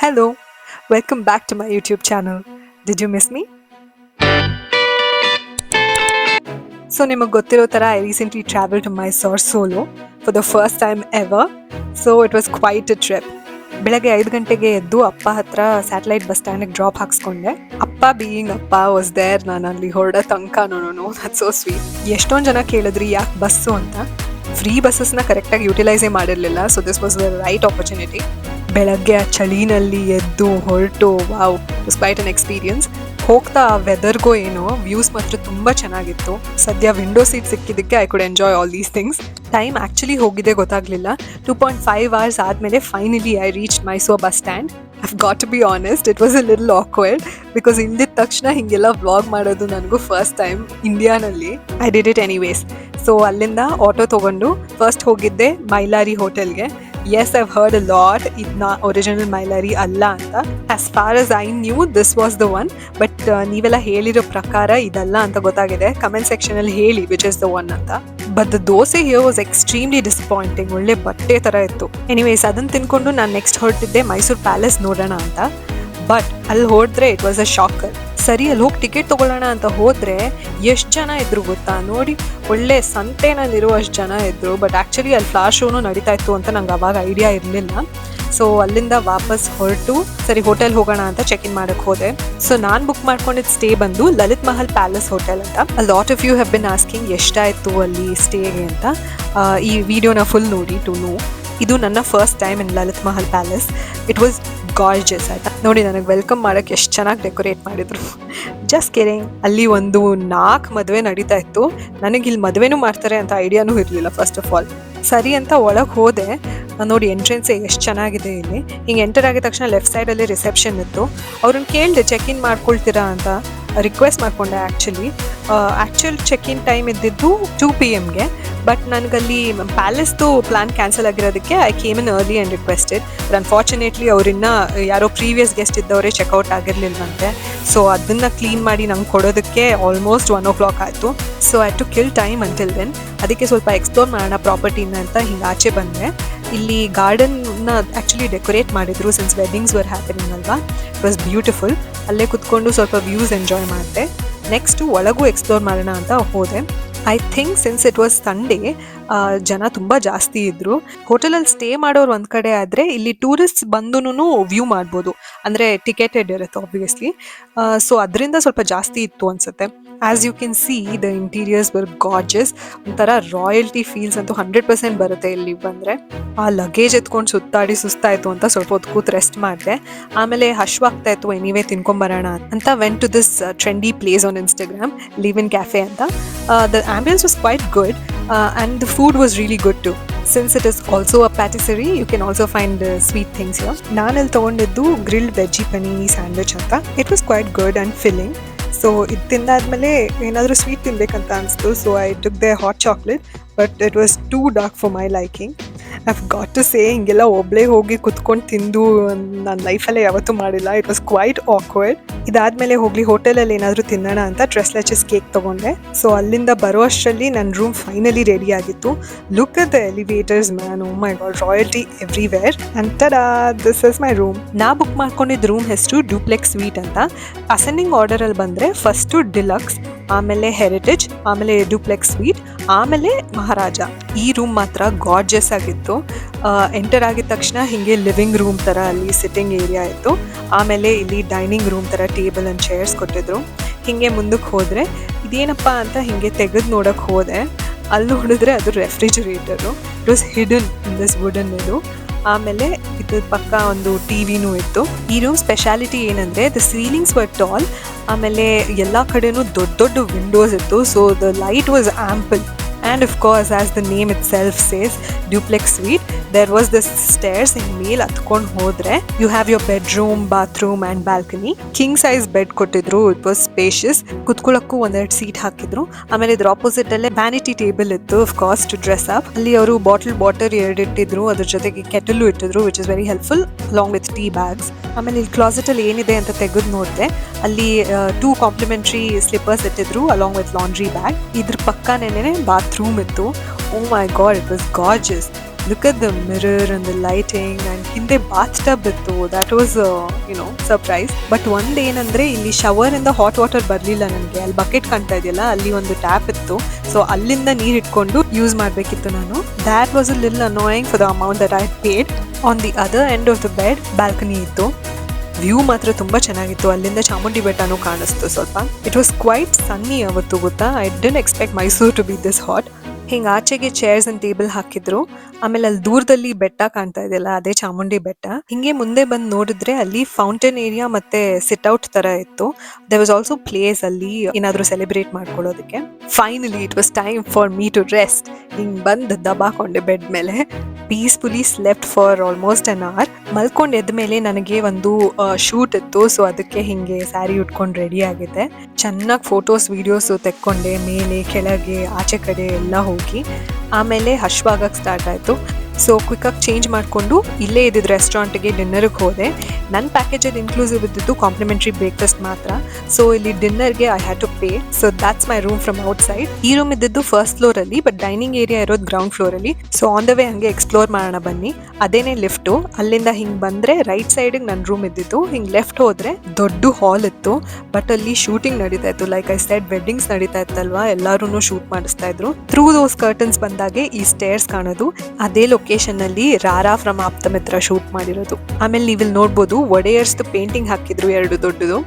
Hello, welcome back to my YouTube channel. Did you miss me? So ನಿಮಗೆ ಗೊತ್ತಿರೋ ಥರ I recently traveled to Mysore solo for the first time ever. So it was quite a trip. ಬೆಳಗ್ಗೆ 5 ಗಂಟೆಗೆ ಎದ್ದು ಅಪ್ಪ ಹತ್ರ satellite bus ಸ್ಟ್ಯಾಂಡಿಗೆ drop ಹಾಕ್ಸ್ಕೊಂಡೆ. ಅಪ್ಪ being ಅಪ್ಪ ವಾಸ್ ದೇರ್. ನಾನು ಅಲ್ಲಿ ಹೊರಡೋ ತನಕ ನೋ ದಟ್ಸ್ ಸೋ ಸ್ವೀಟ್. ಎಷ್ಟೊಂದು ಜನ ಕೇಳಿದ್ರಿ ಯಾಕೆ ಬಸ್ಸು ಅಂತ. ಫ್ರೀ ಬಸ್ಸಸ್ನ ಕರೆಕ್ಟಾಗಿ ಯೂಟಿಲೈಸೇ ಮಾಡಿರಲಿಲ್ಲ. So this was the right opportunity. ಬೆಳಗ್ಗೆ ಆ ಚಳಿನಲ್ಲಿ ಎದ್ದು ಹೊರಟು wow, it's quite an experience. ಹೋಗ್ತಾ ಆ ವೆದರ್ಗೂ ಏನೋ ವ್ಯೂಸ್ ಮಾತ್ರ ತುಂಬ ಚೆನ್ನಾಗಿತ್ತು. ಸದ್ಯ ವಿಂಡೋ ಸೀಟ್ ಸಿಕ್ಕಿದ್ದಕ್ಕೆ I could enjoy all these things. Time actually ಹೋಗಿದೆ ಗೊತ್ತಾಗಲಿಲ್ಲ. 2.5 hours ಆದಮೇಲೆ finally I reach Mysuru bus stand. I've got to be honest, it was a little awkward because ಇಲ್ಲಿದ್ದ ತಕ್ಷಣ ಹಿಂಗೆಲ್ಲ ವ್ಲಾಗ್ ಮಾಡೋದು ನನಗೂ ಫಸ್ಟ್ ಟೈಮ್ ಇಂಡಿಯಾನಲ್ಲಿ. I did it anyways. So ಅಲ್ಲಿಂದ ಆಟೋ ತೊಗೊಂಡು ಫಸ್ಟ್ ಹೋಗಿದ್ದೆ ಮೈಲಾರಿ ಹೋಟೆಲ್ಗೆ. Yes, I've heard a lot. ಇದನ್ನ ಒರಿಜಿನಲ್ ಮೈಲಾರಿ ಅಲ್ಲ ಅಂತ. As far as I knew, this was the one. But ನೀವೆಲ್ಲ ಹೇಳಿರೋ ಪ್ರಕಾರ ಇದಲ್ಲ ಅಂತ ಗೊತ್ತಾಗಿದೆ. ಕಮೆಂಟ್ ಸೆಕ್ಷನಲ್ಲಿ ಹೇಳಿ ವಿಚ್ ಇಸ್ ದ ಒನ್ ಅಂತ. But the dosa here was extremely disappointing. ಒಳ್ಳೆ ಬಟ್ಟೆ ಥರ ಇತ್ತು. ಎನಿವೇಸ್ ಅದನ್ನು ತಿನ್ಕೊಂಡು ನಾನು ನೆಕ್ಸ್ಟ್ ಹೊರಟಿದ್ದೆ ಮೈಸೂರು ಪ್ಯಾಲೇಸ್ ನೋಡೋಣ ಅಂತ. ಬಟ್ ಅಲ್ಲಿ ಹೋದ್ರೆ ಇಟ್ ವಾಸ್ ಅ ಶಾಕರ್. ಸರಿ, ಅಲ್ಲಿ ಹೋಗಿ ಟಿಕೆಟ್ ತೊಗೊಳ್ಳೋಣ ಅಂತ ಹೋದರೆ ಎಷ್ಟು ಜನ ಇದ್ರು ಗೊತ್ತಾ? ನೋಡಿ, ಒಳ್ಳೆ ಸಂತೆನಲ್ಲಿರುವಷ್ಟು ಜನ ಇದ್ದರು. ಬಟ್ ಆ್ಯಕ್ಚುಲಿ ಅಲ್ಲಿ ಫ್ಲಾಶ್ ಶೋನು ನಡೀತಾ ಇತ್ತು ಅಂತ ನಂಗೆ ಅವಾಗ ಐಡಿಯಾ ಇರಲಿಲ್ಲ. ಸೊ ಅಲ್ಲಿಂದ ವಾಪಸ್ ಹೊರಟು ಸರಿ ಹೋಟೆಲ್ ಹೋಗೋಣ ಅಂತ ಚೆಕ್ ಇನ್ ಮಾಡೋಕ್ಕೆ ಹೋದೆ. ಸೊ ನಾನು ಬುಕ್ ಮಾಡ್ಕೊಂಡಿದ್ದು ಸ್ಟೇ ಬಂದು ಲಲಿತ್ ಮಹಲ್ ಪ್ಯಾಲೇಸ್ ಹೋಟೆಲ್ ಅಂತ. A lot of you have been asking ಎಷ್ಟಾಯಿತು ಅಲ್ಲಿ ಸ್ಟೇಗೆ ಅಂತ. ಈ ವಿಡಿಯೋನ ಫುಲ್ ನೋಡಿ ಟು ನೋ. ಇದು ನನ್ನ first time in Lalit Mahal palace. It was gorgeous ಆಯ್ತಾ. ನೋಡಿ, ನನಗೆ ವೆಲ್ಕಮ್ ಮಾಡೋಕ್ಕೆ ಎಷ್ಟು ಚೆನ್ನಾಗಿ ಡೆಕೋರೇಟ್ ಮಾಡಿದ್ರು. Just kidding. ಅಲ್ಲಿ ಒಂದು 4 ಮದುವೆ ನಡೀತಾ ಇತ್ತು. ನನಗೆ ಇಲ್ಲಿ ಮದುವೆನೂ ಮಾಡ್ತಾರೆ ಅಂತ ಐಡಿಯಾನೂ ಇರಲಿಲ್ಲ ಫಸ್ಟ್ ಆಫ್ ಆಲ್. ಸರಿ ಅಂತ ಒಳಗೆ ಹೋದೆ. ನೋಡಿ, ಎಂಟ್ರೆನ್ಸೇ ಎಷ್ಟು ಚೆನ್ನಾಗಿದೆ ಇಲ್ಲಿ. ಹಿಂಗೆ ಎಂಟರ್ ಆಗಿದ ತಕ್ಷಣ ಲೆಫ್ಟ್ ಸೈಡಲ್ಲಿ ರಿಸೆಪ್ಷನ್ ಇತ್ತು. ಅವ್ರನ್ನ ಕೇಳಿದೆ ಚೆಕ್ ಇನ್ ಮಾಡ್ಕೊಳ್ತೀರಾ ಅಂತ. ರಿಕ್ವೆಸ್ಟ್ ಮಾಡಿಕೊಂಡೆ. ಆ್ಯಕ್ಚುಲ್ ಚೆಕ್ ಇನ್ ಟೈಮ್ ಇದ್ದಿದ್ದು 2 PM ಬಟ್ ನನಗಲ್ಲಿ ಪ್ಯಾಲೇಸ್ದು ಪ್ಲ್ಯಾನ್ ಕ್ಯಾನ್ಸಲ್ ಆಗಿರೋದಕ್ಕೆ I came in early and requested. But unfortunately ಅವರಿನ್ನ ಯಾರೋ ಪ್ರೀವಿಯಸ್ ಗೆಸ್ಟ್ ಇದ್ದವರೇ ಚೆಕ್ಔಟ್ ಆಗಿರಲಿಲ್ಲವಂತೆ. ಸೊ ಅದನ್ನು ಕ್ಲೀನ್ ಮಾಡಿ ನಂಗೆ ಕೊಡೋದಕ್ಕೆ ಆಲ್ಮೋಸ್ಟ್ 1 o'clock ಆಯಿತು. So I to kill time until then. ಅದಕ್ಕೆ ಸ್ವಲ್ಪ ಎಕ್ಸ್ಪ್ಲೋರ್ ಮಾಡೋಣ ಪ್ರಾಪರ್ಟಿನ ಅಂತ ಹಿಂಗೆ ಆಚೆ ಬಂದೆ. ಇಲ್ಲಿ ಗಾರ್ಡನ್ನ ಆ್ಯಕ್ಚುಲಿ ಡೆಕೋರೇಟ್ ಮಾಡಿದ್ರು ಸಿನ್ಸ್ ವೆಡ್ಡಿಂಗ್ಸ್ ವರ್ ಹ್ಯಾಪನಿಂಗ್ ಅಲ್ವಾ. It was beautiful. ಅಲ್ಲೇ ಕುತ್ಕೊಂಡು ಸ್ವಲ್ಪ ವ್ಯೂಸ್ ಎಂಜಾಯ್ ಮಾಡಿದೆ. ನೆಕ್ಸ್ಟು ಒಳಗೂ ಎಕ್ಸ್ಪ್ಲೋರ್ ಮಾಡೋಣ ಅಂತ ಹೋದೆ. I think since it was Sunday ಜನ ತುಂಬ ಜಾಸ್ತಿ ಇದ್ದರು. ಹೋಟೆಲಲ್ಲಿ ಸ್ಟೇ ಮಾಡೋರು ಒಂದು ಕಡೆ ಆದರೆ ಇಲ್ಲಿ ಟೂರಿಸ್ಟ್ಸ್ ಬಂದು ವ್ಯೂ ಮಾಡ್ಬೋದು. ಅಂದರೆ ಟಿಕೆಟೆಡ್ ಇರುತ್ತೆ ಆಬ್ವಿಯಸ್ಲಿ. ಸೊ ಅದರಿಂದ ಸ್ವಲ್ಪ ಜಾಸ್ತಿ ಇತ್ತು ಅನಿಸುತ್ತೆ. As you can see the interiors were gorgeous. ಒಂಥರ ರಾಯಲ್ಟಿ ಫೀಲ್ಸ್ ಅಂತೂ 100% ಬರುತ್ತೆ ಇಲ್ಲಿ ಬಂದರೆ. ಆ ಲಗೇಜ್ ಎತ್ಕೊಂಡು ಸುಸ್ತಾಯಿತು ಅಂತ ಸ್ವಲ್ಪ ಹೊತ್ತು ಕೂತು ರೆಸ್ಟ್ ಮಾಡಿದೆ. ಆಮೇಲೆ ಹಶ್ವಾಗ್ತಾ ಇತ್ತು, ಎನಿವೇ ತಿನ್ಕೊಂಬರೋಣ ಅಂತ went to this trendy place on Instagram, Live In Cafe ಅಂತ. The ambience was quite good and the food was really good too. Since it is also a patisserie, you can also find sweet things here. ನಾನಲ್ಲಿ ತೊಗೊಂಡಿದ್ದು grilled veggie panini sandwich ಅಂತ. It was quite good and filling. So ಇದು ತಿಂದಾದ್ಮೇಲೆ ಏನಾದರೂ sweet ತಿನ್ನಬೇಕಂತ ಅನಿಸ್ತು. So I took the hot chocolate but it was two dark for my liking. I have got to say, ಹಿಂಗೆಲ್ಲ ಒಬ್ಬಳೇ ಹೋಗಿ ಕುತ್ಕೊಂಡು ತಿಂದು ನನ್ನ ಲೈಫಲ್ಲೇ ಯಾವತ್ತೂ ಮಾಡಿಲ್ಲ. It was quite awkward. ಇದಾದಮೇಲೆ ಹೋಗಲಿ ಹೋಟೆಲಲ್ಲಿ ಏನಾದರೂ ತಿನ್ನೋಣ ಅಂತ ಟ್ರೆಸ್ಲೆಚಸ್ ಕೇಕ್ ತೊಗೊಂಡೆ. ಸೊ ಅಲ್ಲಿಂದ ಬರೋ ಅಷ್ಟರಲ್ಲಿ ನನ್ನ ರೂಮ್ ಫೈನಲಿ ರೆಡಿ ಆಗಿತ್ತು. Look at the elevators man, oh my God, royalty everywhere. And tada, this is my room. ನಾ ಬುಕ್ ಮಾಡ್ಕೊಂಡಿದ್ದ ರೂಮ್ ಹೆಸರು ಡ್ಯೂಪ್ಲೆಕ್ಸ್ ಸ್ವೀಟ್ ಅಂತ. ಅಸೆಂಡಿಂಗ್ ಆರ್ಡರಲ್ಲಿ ಬಂದರೆ ಫಸ್ಟು ಡಿಲಕ್ಸ್, ಆಮೇಲೆ ಹೆರಿಟೇಜ್, ಆಮೇಲೆ ಡ್ಯೂಪ್ಲೆಕ್ಸ್ ಸ್ವೀಟ್, ಆಮೇಲೆ ಮಹಾರಾಜ. ಈ ರೂಮ್ ಮಾತ್ರ ಗಾರ್ಜಸ್ ಆಗಿತ್ತು. ಎಂಟರ್ ಆಗಿದ ತಕ್ಷಣ ಹೀಗೆ ಲಿವಿಂಗ್ ರೂಮ್ ಥರ ಅಲ್ಲಿ ಸಿಟ್ಟಿಂಗ್ ಏರಿಯಾ ಇತ್ತು. ಆಮೇಲೆ ಇಲ್ಲಿ ಡೈನಿಂಗ್ ರೂಮ್ ಥರ ಟೇಬಲ್ ಆ್ಯಂಡ್ ಚೇರ್ಸ್ ಕೊಟ್ಟಿದ್ರು. ಹೀಗೆ ಮುಂದಕ್ಕೆ ಹೋದರೆ ಇದೇನಪ್ಪ ಅಂತ ಹೀಗೆ ತೆಗೆದು ನೋಡೋಕ್ಕೆ ಹೋದೆ. ಅಲ್ಲಿ ನೋಡಿದ್ರೆ ಅದು refrigerator. It was hidden in this wooden ಇದು. ಆಮೇಲೆ ಇದ್ರ ಪಕ್ಕ ಒಂದು ಟಿವಿನೂ ಇತ್ತು. ಈ ರೂಮ್ ಸ್ಪೆಷಾಲಿಟಿ ಏನಂದರೆ ದ ಸೀಲಿಂಗ್ಸ್ ವರ್ ಟಾಲ್. ಆಮೇಲೆ ಎಲ್ಲ ಕಡೆನೂ ದೊಡ್ಡ ದೊಡ್ಡ ವಿಂಡೋಸ್ ಇತ್ತು. So the light was ample. And of course, as the name itself says, duplex suite, there was this stairs in ಮೇಲೆ ಹತ್ಕೊಂಡು ಹೋದ್ರೆ you have your bedroom, bathroom and balcony. king size bed ಕೊಟ್ಟಿದ್ರು. it was spacious. ಕುತ್ಕೊಳ್ಳೋಕ್ಕೂ ಒಂದೆರಡು seat ಹಾಕಿದ್ರು. ಆಮೇಲೆ ಇದ್ರ opposite ಅಲ್ಲೇ vanity table ಇತ್ತು, of course, to dress up. ಅಲ್ಲಿ ಅವರು ಬಾಟಲ್ ವಾಟರ್ 2 ಇಟ್ಟಿದ್ರು. ಅದ್ರ ಜೊತೆಗೆ ಕೆಟಲು ಇಟ್ಟಿದ್ರು, which is very helpful, along with tea bags. ಆಮೇಲೆ ಇಲ್ಲಿ ಕ್ಲಾಸೆಟ್ ಅಲ್ಲಿ ಏನಿದೆ ಅಂತ ತೆಗೆದು ನೋಡಿದೆ. ಅಲ್ಲಿ 2 ಕಾಂಪ್ಲಿಮೆಂಟ್ರಿ ಸ್ಲಿಪ್ಪರ್ಸ್ ಇಟ್ಟಿದ್ರು ಅಲಾಂಗ್ ವಿತ್ ಲಾಂಡ್ರಿ ಬ್ಯಾಗ್. ಇದ್ರ ಪಕ್ಕನೇನೆ ಬಾತ್ರೂಮ್ ಇತ್ತು. Oh my god, it was gorgeous. Look at the mirror and the lighting, and ಹಿಂದೆ ಬಾತ್ ಟಬ್ ಇತ್ತು. That was surprise. ಬಟ್ ಒಂದೇನಂದ್ರೆ ಇಲ್ಲಿ ಶವರ್ ಇಂದ ಹಾಟ್ ವಾಟರ್ ಬರ್ಲಿಲ್ಲ ನನಗೆ. ಅಲ್ಲಿ ಬಕೆಟ್ ಕಾಣ್ತಾ ಇದೆಯಲ್ಲ, ಅಲ್ಲಿ ಒಂದು ಟ್ಯಾಪ್ ಇತ್ತು. ಸೊ ಅಲ್ಲಿಂದ ನೀರ್ ಇಟ್ಕೊಂಡು ಯೂಸ್ ಮಾಡ್ಬೇಕಿತ್ತು ನಾನು. That was a little annoying for the amount that I paid. On the other end of the bed balcony ಇತ್ತು. ವ್ಯೂ ಮಾತ್ರ ತುಂಬ ಚೆನ್ನಾಗಿತ್ತು. ಅಲ್ಲಿಂದ ಚಾಮುಂಡಿ ಬೆಟ್ಟನೂ ಕಾಣಿಸ್ತು ಸ್ವಲ್ಪ. ಇಟ್ ವಾಸ್ ಕ್ವೈಟ್ ಸನ್ನಿ ಅವತ್ತು, ಗೊತ್ತಾ. I didn't expect Mysuru to be this hot. ಹಿಂಗೆ ಆಚೆಗೆ ಚೇರ್ಸ್ ಅಂಡ್ ಟೇಬಲ್ ಹಾಕಿದ್ರು. ಆಮೇಲೆ ಅಲ್ಲಿ ದೂರದಲ್ಲಿ ಬೆಟ್ಟ ಕಾಣ್ತಾ ಇದೆಯಲ್ಲ, ಅದೇ ಚಾಮುಂಡಿ ಬೆಟ್ಟ. ಹಿಂಗೆ ಮುಂದೆ ಬಂದು ನೋಡಿದ್ರೆ ಅಲ್ಲಿ ಫೌಂಟೇನ್ ಏರಿಯಾ ಮತ್ತೆ ಸಿಟ್ ಔಟ್ ತರ ಇತ್ತು. ದೇರ್ ವಾಸ್ ಆಲ್ಸೋ ಪ್ಲೇಸ್ ಅಲ್ಲಿ ಏನಾದ್ರು ಸೆಲೆಬ್ರೇಟ್ ಮಾಡ್ಕೊಳ್ಳೋದಕ್ಕೆ. Finally it was time for me to rest. ಹಿಂಗ್ ಬಂದು ದಬಾಕೊಂಡೆ ಬೆಡ್ ಮೇಲೆ. Peacefully slept for almost an hour. ಮಲ್ಕೊಂಡು ಎದ್ದ ಮೇಲೆ ನನಗೆ ಒಂದು ಶೂಟ್ ಇತ್ತು. ಸೊ ಅದಕ್ಕೆ ಹಿಂಗೆ ಸ್ಯಾರಿ ಉಟ್ಕೊಂಡು ರೆಡಿ ಆಗಿದ್ದೆ. ಚೆನ್ನಾಗಿ ಫೋಟೋಸ್ ವಿಡಿಯೋಸ್ ತೆಕ್ಕೊಂಡೆ, ಮೇಲೆ ಕೆಳಗೆ ಆಚೆ ಕಡೆ ಎಲ್ಲ ಹೋಗಿ. ಆಮೇಲೆ ಹಶ್ವಾಗಕ್ಕೆ ಸ್ಟಾರ್ಟ್ ಆಯಿತು. ಸೊ ಕ್ವಿಕ್ಕಾಗಿ ಚೇಂಜ್ ಮಾಡಿಕೊಂಡು ಇಲ್ಲೇ ಇದ್ದಿದ್ದು ರೆಸ್ಟೋರೆಂಟ್ಗೆ ಡಿನ್ನರ್ಗೆ ಹೋದೆ. ನನ್ನ ಪ್ಯಾಕೇಜಲ್ಲಿ ಇನ್ಕ್ಲೂಸಿವ್ ಇದ್ದಿದ್ದು ಕಾಂಪ್ಲಿಮೆಂಟ್ರಿ ಬ್ರೇಕ್ಫಾಸ್ಟ್ ಮಾತ್ರ. ಸೊ ಇಲ್ಲಿ ಡಿನ್ನರ್ಗೆ I had to pay. So that's my room from outside. ಈ ರೂಮ್ ಇದ್ದಿದ್ದು ಫಸ್ಟ್ ಫ್ಲೋರಲ್ಲಿ, ಬಟ್ ಡೈನಿಂಗ್ ಏರಿಯಾ ಇರೋದು ಗ್ರೌಂಡ್ ಫ್ಲೋರಲ್ಲಿ. ಸೊ ಆನ್ ದ ವೇ ಹಂಗೆ ಎಕ್ಸ್ಪ್ಲೋರ್ ಮಾಡೋಣ ಬನ್ನಿ. ಅದೇನೇ ಲಿಫ್ಟು. ಅಲ್ಲಿಂದ ಹಿಂಗೆ ಬಂದರೆ ರೈಟ್ ಸೈಡಿಗೆ ನನ್ನ ರೂಮ್ ಇದ್ದಿದ್ದು. ಹಿಂಗೆ ಲೆಫ್ಟ್ ಹೋದರೆ ದೊಡ್ಡ ಹಾಲ್ ಇತ್ತು. ಬಟ್ ಅಲ್ಲಿ ಶೂಟಿಂಗ್ ನಡೀತಾ ಇತ್ತು. ಲೈಕ್ ಐ ಸೆಡ್, ವೆಡ್ಡಿಂಗ್ಸ್ ನಡೀತಾ ಇತ್ತಲ್ವಾ, ಎಲ್ಲರೂ ಶೂಟ್ ಮಾಡಿಸ್ತಾ ಇದ್ರು. ಥ್ರೂ ದೋಸ್ ಕರ್ಟನ್ಸ್ ಬಂದಾಗೆ ಈ ಸ್ಟೇರ್ಸ್ ಕಾಣೋದು. ಅದೇ ಲೊಕೇಶನ್ ಅಲ್ಲಿ ರಾರಾ ಫ್ರಮ್ ಆಪ್ತಮಿತ್ರ ಶೂಟ್ ಮಾಡಿರೋದು. ಆಮೇಲೆ ನೀವಿಲ್ಲಿ ನೋಡ್ಬೋದು ಒಡೆಯರ್ಸ್ ಪೇಂಟಿಂಗ್ ಹಾಕಿದ್ರು, 2 ದೊಡ್ಡದು.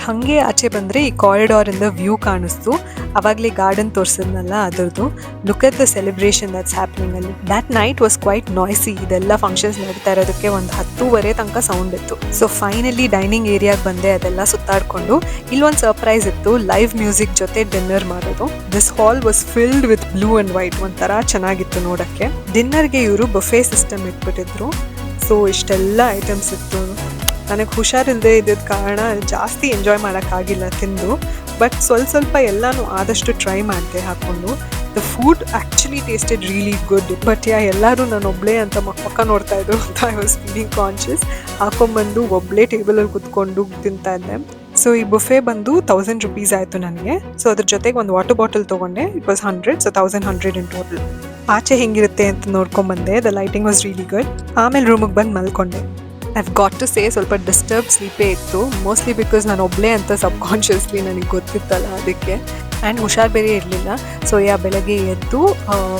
ಹಂಗೆ ಆಚೆ ಬಂದ್ರೆ ಈ ಕಾರಿಡಾರ್ ಇಂದ ವ್ಯೂ ಕಾಣಿಸ್ತು. ಅವಾಗ್ಲೇ ಗಾರ್ಡನ್ ತೋರಿಸಿದ್ನಲ್ಲ ಅದರದ್ದು. Look at the celebration that's happening ಅಲ್ಲಿ. That night was quite noisy. ಇದೆಲ್ಲ ಫಂಕ್ಷನ್ಸ್ ನಡೀತಾ ಇರೋದಕ್ಕೆ ಒಂದು 10:30 ತನಕ ಸೌಂಡ್ ಇತ್ತು. ಸೊ ಫೈನಲಿ ಡೈನಿಂಗ್ ಏರಿಯಾಗೆ ಬಂದೆ. ಅದೆಲ್ಲ ಸುತ್ತಾಡ್ಕೊಂಡು ಇಲ್ಲೊಂದು ಸರ್ಪ್ರೈಸ್ ಇತ್ತು, ಲೈವ್ ಮ್ಯೂಸಿಕ್ ಜೊತೆ ಡಿನ್ನರ್ ಮಾಡೋದು. This hall was filled with blue and white. ಒಂಥರ ಚೆನ್ನಾಗಿತ್ತು ನೋಡಕ್ಕೆ. ಡಿನ್ನರ್ಗೆ ಇವರು ಬಫೆ ಸಿಸ್ಟಮ್ ಇಟ್ಬಿಟ್ಟಿದ್ರು. ಸೊ ಇಷ್ಟೆಲ್ಲ ಐಟಮ್ಸ್ ಇತ್ತು. ನನಗೆ ಹುಷಾರಿಲ್ಲದೆ ಇದ್ದಿದ್ದ ಕಾರಣ ಜಾಸ್ತಿ ಎಂಜಾಯ್ ಮಾಡೋಕ್ಕಾಗಿಲ್ಲ ತಿಂದು. ಬಟ್ ಸ್ವಲ್ಪ ಎಲ್ಲನೂ ಆದಷ್ಟು ಟ್ರೈ ಮಾಡಿದೆ ಹಾಕ್ಕೊಂಡು. The food actually tasted really good. But ಎಲ್ಲರೂ ನಾನು ಒಬ್ಬಳೇ ಅಂತ ಪಕ್ಕ ನೋಡ್ತಾ ಇದ್ರು ಅಂತ ಐ ವಾಸ್ ಫೀಲಿಂಗ್ ಕಾನ್ಷಿಯಸ್. ಹಾಕೊಂಡ್ಬಂದು ಒಬ್ಬಳೇ ಟೇಬಲಲ್ಲಿ ಕುತ್ಕೊಂಡು ತಿಂತಾ ಇದ್ದೆ. ಸೊ ಈ ಬುಫೆ ಬಂದು 1000 rupees ಆಯಿತು ನನಗೆ. ಸೊ ಅದ್ರ ಜೊತೆಗೆ ಒಂದು ವಾಟರ್ ಬಾಟಲ್ ತೊಗೊಂಡೆ. It was 100, so 1100 in total. ಆಚೆ ಹೆಂಗಿರುತ್ತೆ ಅಂತ ನೋಡ್ಕೊಂಡ್ಬಂದೆ. The lighting was really good. ಆಮೇಲೆ ರೂಮಿಗೆ ಬಂದು ಮಲ್ಕೊಂಡೆ. ಐವ್ ಗಾಟ್ ಟು ಸೇ ಸ್ವಲ್ಪ ಡಿಸ್ಟರ್ಬ್ ಸ್ಲೀಪೇ ಇತ್ತು. ಮೋಸ್ಟ್ಲಿ ಬಿಕಾಸ್ ನಾನು ಒಬ್ಬಳೇ ಅಂತ ಸಬ್ಕಾನ್ಷಿಯಸ್ಲಿ ನನಗೆ ಗೊತ್ತಿತ್ತಲ್ಲ ಅದಕ್ಕೆ. ಆ್ಯಂಡ್ ಹುಷಾರು ಬೇರೆ ಇರಲಿಲ್ಲ. ಸೊ ಬೆಳಗ್ಗೆ ಎದ್ದು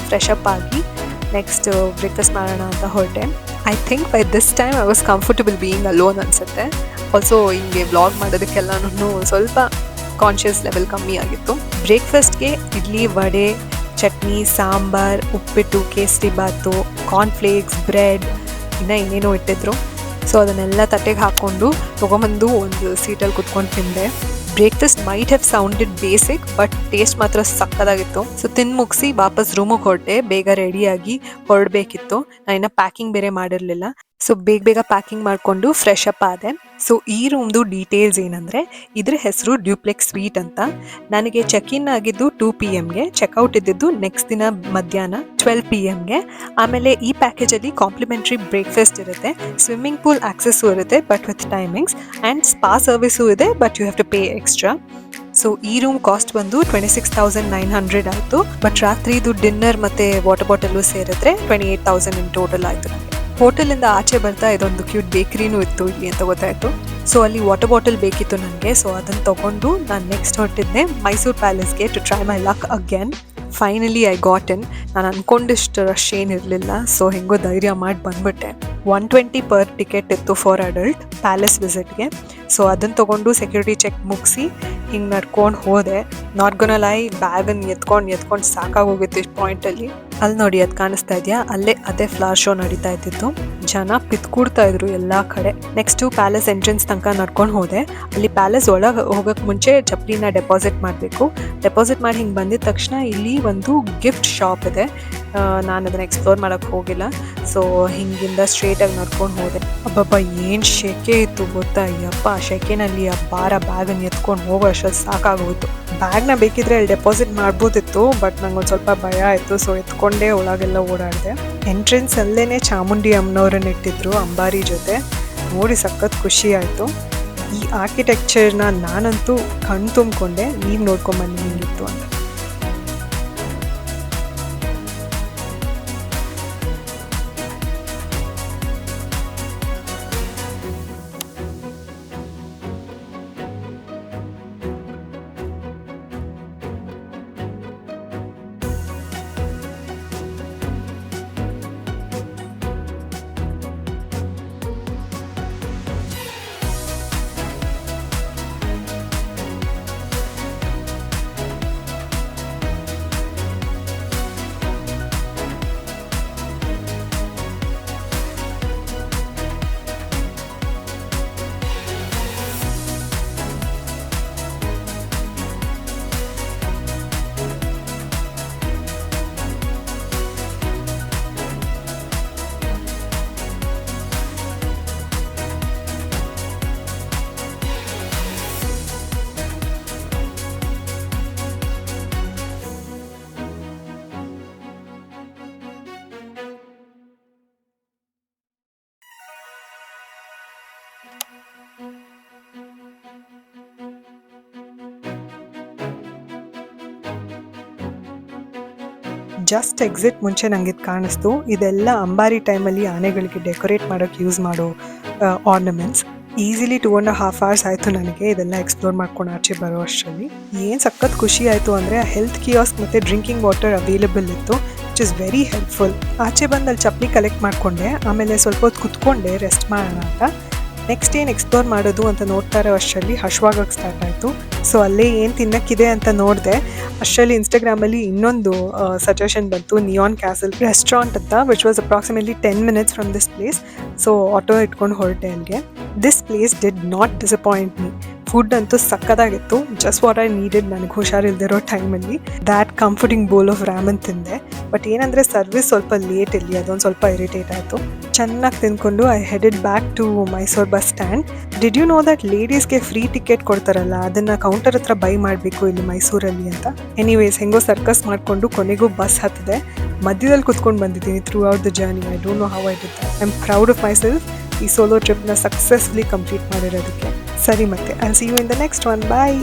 ಫ್ರೆಶ್ ಅಪ್ ಆಗಿ ನೆಕ್ಸ್ಟ್ ಬ್ರೇಕ್ಫಾಸ್ಟ್ ಮಾಡೋಣ ಅಂತ ಹೊರಟೆ. I think by this time I was comfortable being alone ಅನಿಸುತ್ತೆ. ಆಲ್ಸೋ ಹಿಂಗೆ ವ್ಲಾಗ್ ಮಾಡೋದಕ್ಕೆಲ್ಲನೂ ಸ್ವಲ್ಪ ಕಾನ್ಷಿಯಸ್ ಲೆವೆಲ್ ಕಮ್ಮಿ ಆಗಿತ್ತು. ಬ್ರೇಕ್ಫಾಸ್ಟ್ಗೆ ಇಡ್ಲಿ, ವಡೆ, ಚಟ್ನಿ, ಸಾಂಬಾರ್, ಉಪ್ಪಿಟ್ಟು, ಕೇಸರಿ ಬಾತು, ಕಾರ್ನ್ಫ್ಲೇಕ್ಸ್, ಬ್ರೆಡ್, ಇನ್ನೂ ಏನೇನೋ ಇಟ್ಟಿದ್ರು. ಸೊ ಅದನ್ನೆಲ್ಲ ತಟ್ಟೆಗೆ ಹಾಕ್ಕೊಂಡು ತೊಗೊಂಬಂದು ಒಂದು ಸೀಟಲ್ಲಿ ಕುತ್ಕೊಂಡು ತಿಂದೆ. Breakfast might have sounded basic, but taste ಮಾತ್ರ ಸಕ್ಕತ್ತಾಗಿತ್ತು. ಸೊ ತಿಂದು ಮುಗಿಸಿ ವಾಪಸ್ ರೂಮಿಗೆ ಹೊರಟೆ. ಬೇಗ ರೆಡಿಯಾಗಿ ಹೊರಡಬೇಕಿತ್ತು. ನಾನು ಇನ್ನೂ ಪ್ಯಾಕಿಂಗ್ ಬೇರೆ ಮಾಡಿರಲಿಲ್ಲ. ಸೊ ಬೇಗ ಪ್ಯಾಕಿಂಗ್ ಮಾಡಿಕೊಂಡು ಫ್ರೆಶ್ ಅಪ್ ಆದೆ. ಸೊ ಈ ರೂಮ್ದು ಡೀಟೇಲ್ಸ್ ಏನಂದರೆ, ಇದ್ರ ಹೆಸರು ಡ್ಯೂಪ್ಲೆಕ್ಸ್ ಸ್ವೀಟ್ ಅಂತ. ನನಗೆ ಚೆಕ್ ಇನ್ ಆಗಿದ್ದು 2 PM, ಚೆಕ್ಔಟ್ ಇದ್ದಿದ್ದು ನೆಕ್ಸ್ಟ್ ದಿನ ಮಧ್ಯಾಹ್ನ 12 PM. ಆಮೇಲೆ ಈ ಪ್ಯಾಕೇಜಲ್ಲಿ ಕಾಂಪ್ಲಿಮೆಂಟ್ರಿ ಬ್ರೇಕ್ಫಾಸ್ಟ್ ಇರುತ್ತೆ, ಸ್ವಿಮ್ಮಿಂಗ್ ಪೂಲ್ ಆಕ್ಸೆಸ್ಸು ಇರುತ್ತೆ but with timings, and spa service ಇದೆ but you have to pay extra. So ಈ ರೂಮ್ ಕಾಸ್ಟ್ ಬಂದು 26,900 ಆಯಿತು. ಬಟ್ ರಾತ್ರಿದು ಡಿನ್ನರ್ ಮತ್ತು ವಾಟರ್ ಬಾಟಲು ಸೇರಿದ್ರೆ 28,000 ಇನ್ ಟೋಟಲ್ ಆಯಿತು. ಹೋಟೆಲಿಂದ ಆಚೆ ಬರ್ತಾ ಇದೊಂದು ಕ್ಯೂಟ್ ಬೇಕ್ರಿನೂ ಇತ್ತು ಇಲ್ಲಿ ಅಂತ ಗೊತ್ತಾಯಿತು. ಸೊ ಅಲ್ಲಿ ವಾಟರ್ ಬಾಟಲ್ ಬೇಕಿತ್ತು ನನಗೆ. ಸೊ ಅದನ್ನು ತೊಗೊಂಡು ನಾನು ನೆಕ್ಸ್ಟ್ ಹೊರಟಿದ್ದೆ ಮೈಸೂರು ಪ್ಯಾಲೇಸ್ಗೆ to try my luck again. Finally I got in. ನಾನು ಅಂದ್ಕೊಂಡಿಷ್ಟು ರಶ್ ಏನಿರಲಿಲ್ಲ. ಸೊ ಹೆಂಗೋ ಧೈರ್ಯ ಮಾಡಿ ಬಂದ್ಬಿಟ್ಟೆ. 120 ಪರ್ ಟಿಕೆಟ್ ಇತ್ತು ಫಾರ್ ಅಡಲ್ಟ್ ಪ್ಯಾಲೇಸ್ ವಿಸಿಟ್ಗೆ. ಸೊ ಅದನ್ನು ತೊಗೊಂಡು ಸೆಕ್ಯೂರಿಟಿ ಚೆಕ್ ಮುಗಿಸಿ ಹಿಂಗೆ ನಡ್ಕೊಂಡು ಹೋದೆ. ನಾಟ್ ಗೋನಾ ಲೈ, ಬ್ಯಾಗನ್ನು ಎತ್ಕೊಂಡು ಸಾಕಾಗೋಗಿತ್ತು ಇಷ್ಟು ಪಾಯಿಂಟಲ್ಲಿ. ಅಲ್ಲಿ ನೋಡಿ, ಅದು ಕಾಣಿಸ್ತಾ ಇದೆಯಾ, ಅಲ್ಲೇ ಅದೇ ಫ್ಲವರ್ ಶೋ ನಡೀತಾ ಇದ್ದಿತ್ತು. ಜನ ಪಿತ್ಕೂಡ್ತಾ ಇದ್ರು ಎಲ್ಲ ಕಡೆ. ನೆಕ್ಸ್ಟು ಪ್ಯಾಲೇಸ್ ಎಂಟ್ರೆನ್ಸ್ ತನಕ ನಡ್ಕೊಂಡು ಹೋದೆ. ಅಲ್ಲಿ ಪ್ಯಾಲೇಸ್ ಒಳಗೆ ಹೋಗೋಕ್ಕೆ ಮುಂಚೆ ಚಪ್ಪಲಿನ ಡೆಪಾಸಿಟ್ ಮಾಡಬೇಕು. ಡೆಪಾಸಿಟ್ ಮಾಡಿ ಹಿಂಗೆ ಬಂದಿದ ತಕ್ಷಣ ಇಲ್ಲಿ ಒಂದು ಗಿಫ್ಟ್ ಶಾಪ್ ಇದೆ. ನಾನು ಅದನ್ನು ಎಕ್ಸ್ಪ್ಲೋರ್ ಮಾಡೋಕ್ಕೆ ಹೋಗಿಲ್ಲ. ಸೊ ಹಿಂಗಿಂದ ಸ್ಟ್ರೇಟಾಗಿ ನಡ್ಕೊಂಡು ಹೋದೆ. ಅಬ್ಬಬ್ಬ ಏನು ಶೆಕೆ ಇತ್ತು ಗೊತ್ತಾ. ಅಯ್ಯಪ್ಪ, ಶೆಕೆನಲ್ಲಿ ಆ ಬ್ಯಾಗನ್ನು ಎತ್ಕೊಂಡು ಹೋಗೋ ಅಷ್ಟೊತ್ತು ಸಾಕಾಗೋಯ್ತು. ಬ್ಯಾಗ್ನ ಬೇಕಿದ್ರೆ ಅಲ್ಲಿ ಡೆಪಾಸಿಟ್ ಮಾಡ್ಬೋದಿತ್ತು, ಬಟ್ ನಂಗೊಂದು ಸ್ವಲ್ಪ ಭಯ ಆಯಿತು. ಸೊ ಎತ್ಕೊಂಡೇ ಒಳಗೆಲ್ಲ ಓಡಾಡಿದೆ. ಎಂಟ್ರೆನ್ಸ್ ಅಲ್ಲೇ ಚಾಮುಂಡಿ ಅಮ್ಮನವ್ರನ್ನ ಇಟ್ಟಿದ್ರು ಅಂಬಾರಿ ಜೊತೆ. ನೋಡಿ ಸಖತ್ ಖುಷಿ ಆಯಿತು. ಈ ಆರ್ಕಿಟೆಕ್ಚರ್ನ ನಾನಂತೂ ಕಣ್ ತುಂಬಿಕೊಂಡೆ. ನೀವು ನೋಡ್ಕೊಂಬನ್ನಿ ಹಿಂಗಿತ್ತು ಅಂತ. ಜಸ್ಟ್ ಎಕ್ಸಿಟ್ ಮುಂಚೆ ನಂಗೆ ಇದು ಕಾಣಿಸ್ತು, ಇದೆಲ್ಲ ಅಂಬಾರಿ ಟೈಮಲ್ಲಿ ಆನೆಗಳಿಗೆ ಡೆಕೋರೇಟ್ ಮಾಡೋಕ್ಕೆ ಯೂಸ್ ಮಾಡೋ ಆರ್ನಮೆಂಟ್ಸ್. ಈಸಿಲಿ 2.5 hours ಆಯಿತು ನನಗೆ ಇದೆಲ್ಲ ಎಕ್ಸ್ಪ್ಲೋರ್ ಮಾಡ್ಕೊಂಡು ಆಚೆ ಬರೋ ಅಷ್ಟರಲ್ಲಿ. ಏನು ಸಖತ್ ಖುಷಿ ಆಯಿತು ಅಂದರೆ ಹೆಲ್ತ್ ಕಿಯಾಸ್ಕ್ ಮತ್ತು ಡ್ರಿಂಕಿಂಗ್ ವಾಟರ್ ಅವೈಲೇಬಲ್ ಇತ್ತು, ವಿಚ್ ಇಸ್ ವೆರಿ ಹೆಲ್ಪ್ಫುಲ್. ಆಚೆ ಬಂದು ಅಲ್ಲಿ ಚಪ್ಪಲಿ ಕಲೆಕ್ಟ್ ಮಾಡಿಕೊಂಡೆ, ಆಮೇಲೆ ಸ್ವಲ್ಪ ಹೊತ್ತು ಕುತ್ಕೊಂಡೆ ರೆಸ್ಟ್ ಮಾಡೋಣ ಅಂತ. ನೆಕ್ಸ್ಟ್ ಏನು ಎಕ್ಸ್ಪ್ಲೋರ್ ಮಾಡೋದು ಅಂತ ನೋಡ್ತಾ ಇರೋ ಅಷ್ಟರಲ್ಲಿ ಹಶ್ವಾಗಕ್ಕೆ ಸ್ಟಾರ್ಟ್ ಆಯಿತು. ಸೊ ಅಲ್ಲೇ ಏನು ತಿನ್ನಕ್ಕಿದೆ ಅಂತ ನೋಡಿದೆ. ಅಷ್ಟರಲ್ಲಿ ಇನ್ಸ್ಟಾಗ್ರಾಮಲ್ಲಿ ಇನ್ನೊಂದು ಸಜೆಷನ್ ಬಂತು, ನಿಯಾನ್ ಕ್ಯಾಸಲ್ ರೆಸ್ಟೋರೆಂಟ್ ಅಂತ, which was approximately 10 minutes from this place. So auto ಇಟ್ಕೊಂಡು ಹೊರಟೆ ಅಲ್ಲಿಗೆ. This place did not disappoint me. Food ಅಂತೂ ಸಕ್ಕತ್ತಾಗಿತ್ತು, ಜಸ್ಟ್ ವಾಟ್ ಐ ನೀಡೆಡ್ ನನಗೆ ಹುಷಾರಿಲ್ದಿರೋ ಟೈಮಲ್ಲಿ. That comforting bowl of Raman ತಿಂದೆ. ಬಟ್ ಏನಂದರೆ ಸರ್ವಿಸ್ ಸ್ವಲ್ಪ ಲೇಟ್ ಇಲ್ಲಿ, ಅದೊಂದು ಸ್ವಲ್ಪ ಇರಿಟೇಟ್ ಆಯಿತು. ಚೆನ್ನಾಗಿ ತಿಂದ್ಕೊಂಡು I headed back to Mysuru bus stand. Did you know that ಲೇಡೀಸ್ಗೆ ಫ್ರೀ ಟಿಕೆಟ್ ಕೊಡ್ತಾರಲ್ಲ, ಅದನ್ನು ಕೌಂಟರ್ ಹತ್ರ ಬೈ ಮಾಡಬೇಕು ಇಲ್ಲಿ ಮೈಸೂರಲ್ಲಿ ಅಂತ. ಎನಿವೇಸ್ ಹೆಂಗೋ ಸರ್ಕಸ್ ಮಾಡಿಕೊಂಡು ಕೊನೆಗೂ ಬಸ್ ಹತ್ತಿದೆ. ಮಧ್ಯದಲ್ಲಿ ಕುತ್ಕೊಂಡು ಬಂದಿದ್ದೀನಿ throughout the journey. I don't know how I did that. I am proud of myself ಈ ಸೋಲೋ ಟ್ರಿಪ್ನ ಸಕ್ಸಸ್ಫುಲಿ ಕಂಪ್ಲೀಟ್ ಮಾಡಿರೋದಕ್ಕೆ. ಸರಿ, ಮತ್ತೆ I will see you in the next one. Bye.